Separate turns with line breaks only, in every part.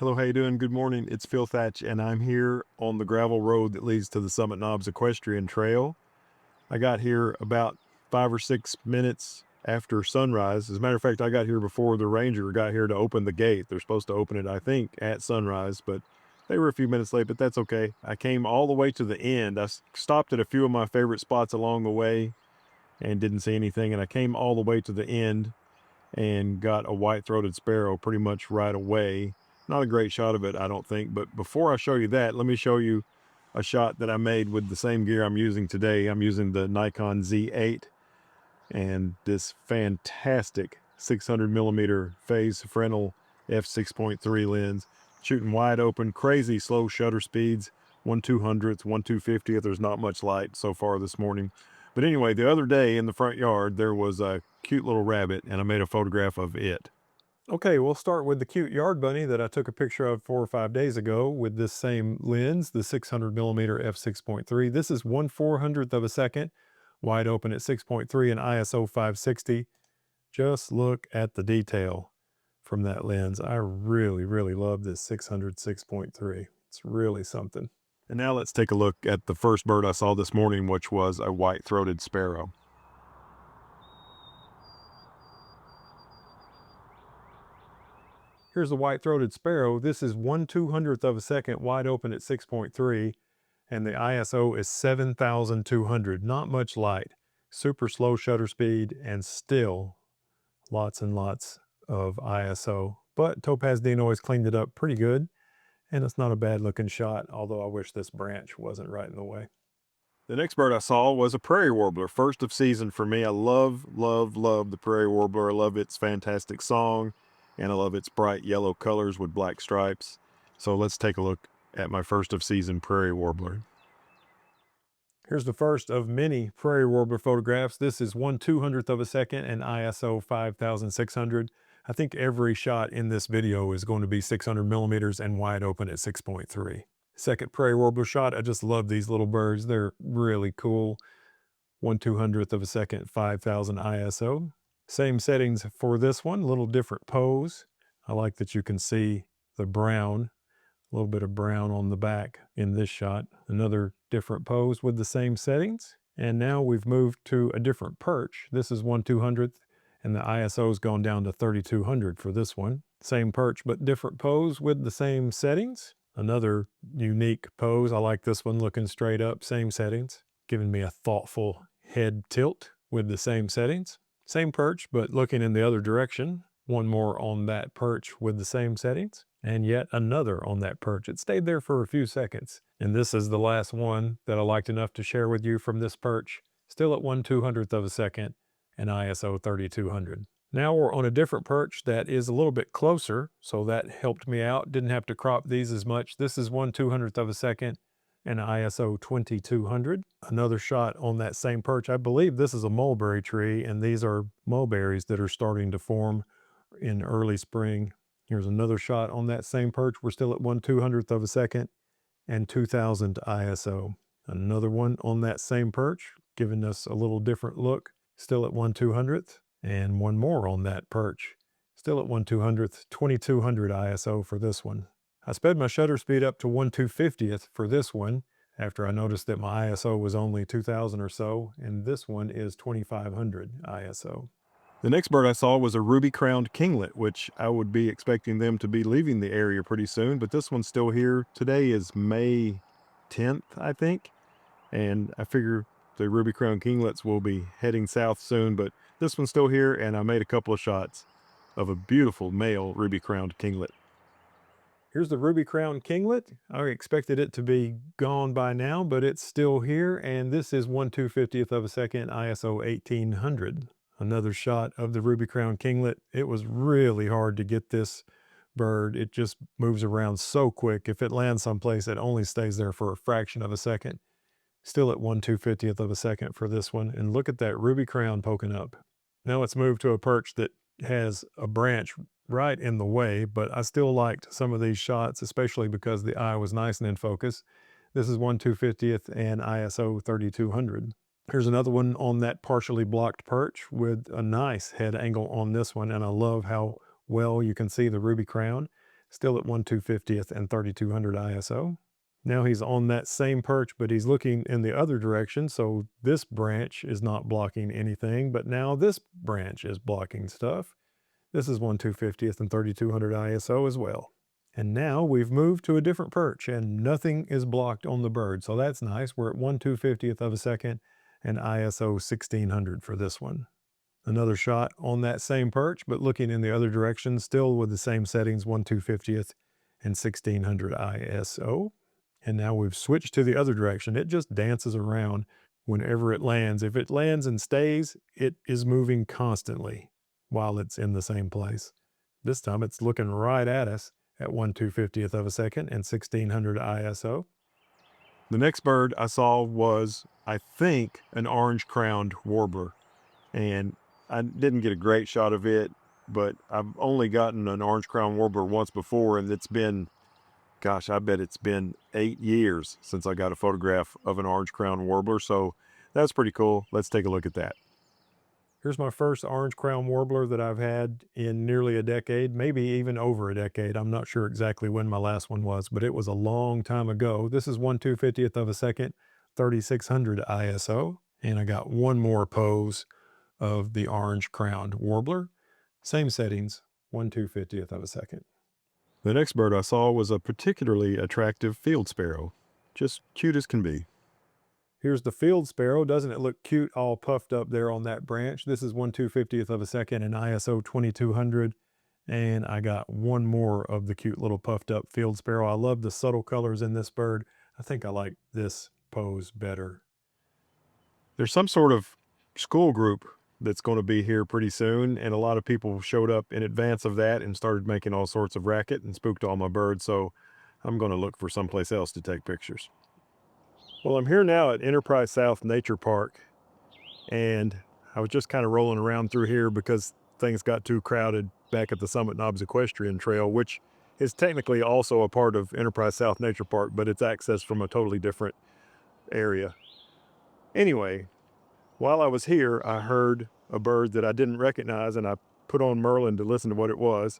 Hello, how you doing? Good morning. It's Phil Thatch, and I'm here on the gravel road that leads to the Summit Knobs Equestrian Trail. I got here about 5 or 6 minutes after sunrise. As a matter of fact, I got here before the ranger got here to open the gate. They're supposed to open it, I think, at sunrise, but they were a few minutes late, but that's okay. I came all the way to the end. Stopped at a few of my favorite spots along the way and didn't see anything, and I came all the way to the end and got a white-throated sparrow pretty much right away. Not a great shot of it, I don't think, but before I show you that, let me show you a shot that I made with the same gear I'm using today. I'm using the Nikon Z8 and this fantastic 600 millimeter phase Fresnel f6.3 lens, shooting wide open, crazy slow shutter speeds, 1/200th, 1/250th. There's not much light so far this morning. But anyway, the other day in the front yard, there was a cute little rabbit, and I made a photograph of it. Okay, we'll start with the cute yard bunny that I took a picture of 4 or 5 days ago with this same lens, the 600 millimeter f6.3. This is 1/400th of a second, wide open at 6.3 and ISO 560. Just look at the detail from that lens. I really, really love this 600 6.3. It's really something. And now let's take a look at the first bird I saw this morning, which was a white-throated sparrow. Here's the white-throated sparrow. This is 1/200th of a second, wide open at 6.3, and the ISO is 7,200. Not much light. Super slow shutter speed, and still lots and lots of ISO. But Topaz Denoise cleaned it up pretty good, and it's not a bad looking shot, although I wish this branch wasn't right in the way. The next bird I saw was a prairie warbler, first of season for me. I love, love, love the prairie warbler. I love its fantastic song, and I love its bright yellow colors with black stripes. So let's take a look at my first of season prairie warbler. Here's the first of many prairie warbler photographs. This is 1/200th of a second and ISO 5600. I think every shot in this video is going to be 600 millimeters and wide open at 6.3. Second prairie warbler shot. I just love these little birds. They're really cool. 1/200th of a second, 5000 ISO. Same settings for this one, a little different pose. I like that you can see the brown, a little bit of brown on the back in this shot. Another different pose with the same settings. And now we've moved to a different perch. This is 1/200th, and the ISO's gone down to 3200 for this one. Same perch, but different pose with the same settings. Another unique pose. I like this one looking straight up, same settings, giving me a thoughtful head tilt with the same settings. Same perch, but looking in the other direction. One more on that perch with the same settings, and yet another on that perch. It stayed there for a few seconds. And this is the last one that I liked enough to share with you from this perch. Still at 1/200th of a second and ISO 3200. Now we're on a different perch that is a little bit closer, so that helped me out. Didn't have to crop these as much. This is 1/200th of a second and ISO 2200. Another shot on that same perch. I believe this is a mulberry tree, and these are mulberries that are starting to form in early spring. Here's another shot on that same perch. We're still at 1/200th of a second and 2000 ISO. Another one on that same perch, giving us a little different look. Still at 1/200th. And one more on that perch. Still at 1/200th, 2200 ISO for this one. I sped my shutter speed up to 1/250th for this one after I noticed that my ISO was only 2000 or so, and this one is 2500 ISO. The next bird I saw was a ruby-crowned kinglet, which I would be expecting them to be leaving the area pretty soon, but this one's still here. Today is May 10th, I think, and I figure the ruby-crowned kinglets will be heading south soon, but this one's still here, and I made a couple of shots of a beautiful male ruby-crowned kinglet. Here's the ruby-crowned kinglet. I expected it to be gone by now, but it's still here, and this is 1/250th of a second, ISO 1800. Another shot of the ruby-crowned kinglet. It was really hard to get this bird. It just moves around so quick. If it lands someplace, it only stays there for a fraction of a second. Still at 1/250th of a second for this one. And look at that ruby crown poking up. Now let's move to a perch that has a branch right in the way, but I still liked some of these shots, especially because the eye was nice and in focus. This is 1/250th and ISO 3200. Here's another one on that partially blocked perch with a nice head angle on this one, and I love how well you can see the ruby crown. Still at 1/250th and 3200 ISO. Now he's on that same perch, but he's looking in the other direction, so this branch is not blocking anything, but now this branch is blocking stuff. This is 1/250th and 3200 ISO as well. And now we've moved to a different perch and nothing is blocked on the bird, so that's nice. We're at 1/250th of a second and ISO 1600 for this one. Another shot on that same perch, but looking in the other direction, still with the same settings, 1/250th and 1600 ISO. And now we've switched to the other direction. It just dances around whenever it lands. If it lands and stays, it is moving constantly while it's in the same place. This time it's looking right at us at 1/250th of a second and 1600 ISO. The next bird I saw was, I think, an orange-crowned warbler. And I didn't get a great shot of it, but I've only gotten an orange-crowned warbler once before, and it's been, gosh, I bet it's been 8 years since I got a photograph of an orange-crowned warbler, so that's pretty cool. Let's take a look at that. Here's my first orange-crowned warbler that I've had in nearly a decade, maybe even over a decade. I'm not sure exactly when my last one was, but it was a long time ago. This is 1/250th of a second, 3600 ISO, and I got one more pose of the orange-crowned warbler. Same settings, 1/250th of a second. The next bird I saw was a particularly attractive field sparrow. Just cute as can be. Here's the field sparrow. Doesn't it look cute all puffed up there on that branch? This is 1/250th of a second and ISO 2200. And I got one more of the cute little puffed up field sparrow. I love the subtle colors in this bird. I think I like this pose better. There's some sort of school group that's going to be here pretty soon, and a lot of people showed up in advance of that and started making all sorts of racket and spooked all my birds, so I'm going to look for someplace else to take pictures. Well, I'm here now at Enterprise South Nature Park, and I was just kind of rolling around through here because things got too crowded back at the Summit Knobs Equestrian Trail, which is technically also a part of Enterprise South Nature Park, but it's accessed from a totally different area. Anyway, while I was here, I heard a bird that I didn't recognize, and I put on Merlin to listen to what it was.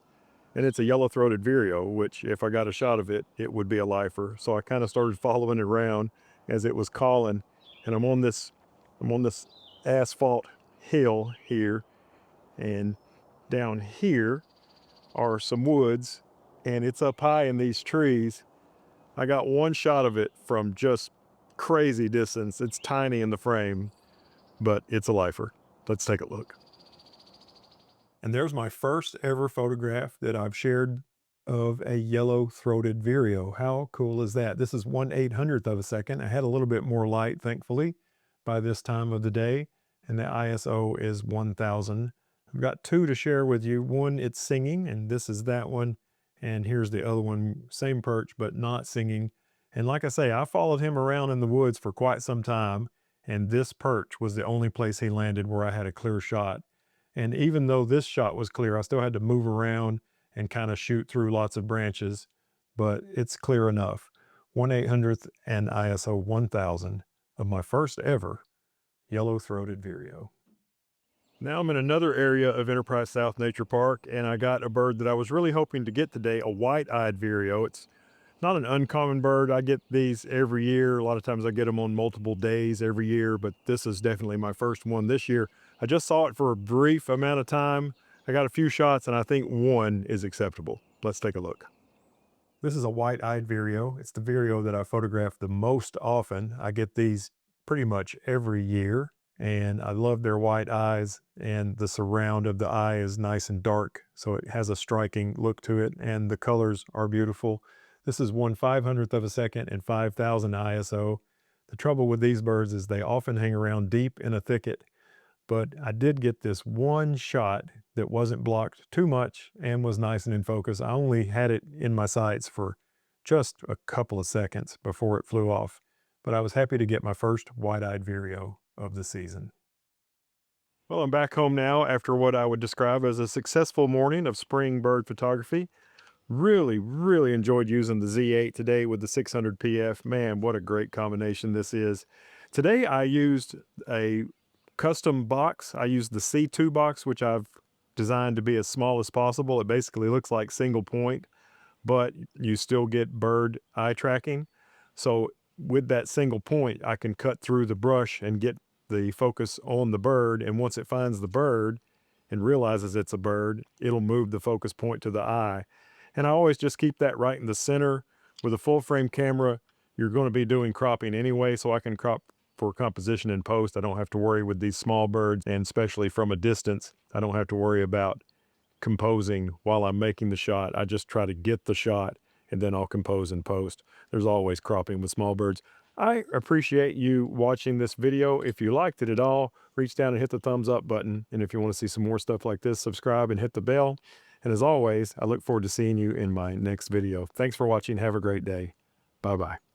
And it's a yellow-throated vireo, which if I got a shot of it, it would be a lifer. So I kind of started following it around as it was calling. And I'm on this asphalt hill here. And down here are some woods, and it's up high in these trees. I got one shot of it from just crazy distance. It's tiny in the frame, but it's a lifer. Let's take a look. And there's my first ever photograph that I've shared of a yellow-throated vireo. How cool is that? This is 1/800th of a second. I had a little bit more light, thankfully, by this time of the day, and the ISO is 1000. I've got two to share with you. One, it's singing, and this is that one. And here's the other one, same perch, but not singing. And like I say, I followed him around in the woods for quite some time, and this perch was the only place he landed where I had a clear shot. And even though this shot was clear, I still had to move around and kind of shoot through lots of branches, but it's clear enough. 1/800th and ISO 1000 of my first ever yellow-throated vireo. Now I'm in another area of Enterprise South Nature Park, and I got a bird that I was really hoping to get today, a white-eyed vireo. It's not an uncommon bird. I get these every year. A lot of times I get them on multiple days every year, but this is definitely my first one this year. I just saw it for a brief amount of time. I got a few shots, and I think one is acceptable. Let's take a look. This is a white-eyed vireo. It's the vireo that I photograph the most often. I get these pretty much every year, and I love their white eyes, and the surround of the eye is nice and dark, so it has a striking look to it, and the colors are beautiful. This is 1/500th of a second and 5000 ISO. The trouble with these birds is they often hang around deep in a thicket, but I did get this one shot that wasn't blocked too much and was nice and in focus. I only had it in my sights for just a couple of seconds before it flew off, but I was happy to get my first white-eyed vireo of the season. Well, I'm back home now after what I would describe as a successful morning of spring bird photography. Really enjoyed using the Z8 today with the 600 PF. Man, what a great combination this is. Today I used a custom box. I used the C2 box, which I've designed to be as small as possible. It basically looks like single point, but you still get bird eye tracking. So with that single point, I can cut through the brush and get the focus on the bird. And once it finds the bird and realizes it's a bird, it'll move the focus point to the eye. And I always just keep that right in the center. With a full frame camera, you're going to be doing cropping anyway, so I can crop for composition in post. I don't have to worry with these small birds, and especially from a distance, I don't have to worry about composing while I'm making the shot. I just try to get the shot and then I'll compose in post. There's always cropping with small birds. I appreciate you watching this video. If you liked it at all, reach down and hit the thumbs up button. And if you want to see some more stuff like this, subscribe and hit the bell. And as always, I look forward to seeing you in my next video. Thanks for watching. Have a great day. Bye-bye.